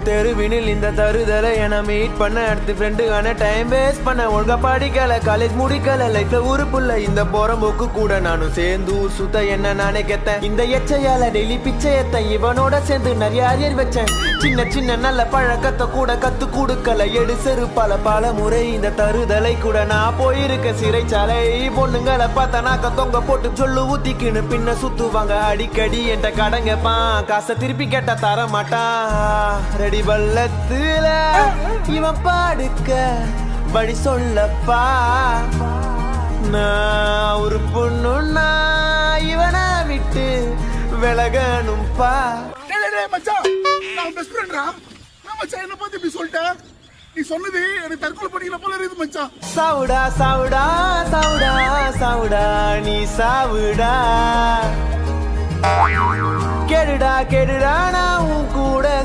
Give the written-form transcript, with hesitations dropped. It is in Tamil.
தெருவினில் இந்த தருதலை என மீட் பண்ண அடுத்து ஃப்ரெண்டுக்கான டைம் வேஸ்ட் பண்ண ஒழுங்கா படிக்கல காலேஜ் முடிக்கல லைஃப்ல உருப்புள்ள இந்த போறம்போக்கு கூட நானும் சேர்ந்து ஊர் சுத்த என்ன நானே கெத்தேன் இந்த எச்சையால டெய்லி பிச்சை ஏத்தேன் இவனோட சேர்ந்து நிறைய அரியர் வச்சேன் சின்ன சின்ன நல்ல பழக்கத்தை கூட கத்து கொடுக்கல எடு செருப்பால பல முறை இந்த தருதலை கூட நான் போயிருக்க சிறைச்சாலை பொண்ணுங்களை பார்த்தா நாக்க தொங்க போட்டு சொல்லு ஊத்திக்குன்னு பின்ன சுத்துவாங்க அடிக்கடி என்கிட்ட கடங்கப்பான் காசை திருப்பி கேட்டா தர மாட்டான் ரெடி பள்ளத்துல இவன் பாடுக்க வழி சொல்லப்பா நான் ஒரு பொண்ணுன்னா இவனை விட்டு விலகணும்பா. மச்சான் நான் பெஸ்ட் ஃப்ரெண்ட்ரா. நான் மச்சான் என்ன பத்தி இப்படி சொல்லிட்டேன்? நீ சொன்னது எனக்கு தற்கொலை பண்ணிக்கிற போல இருக்குது மச்சான். சாவுடா சாவுடா சாவுடா சாவுடா நீ சாவுடா கேடுடா கேடுடா நான் உன் கூட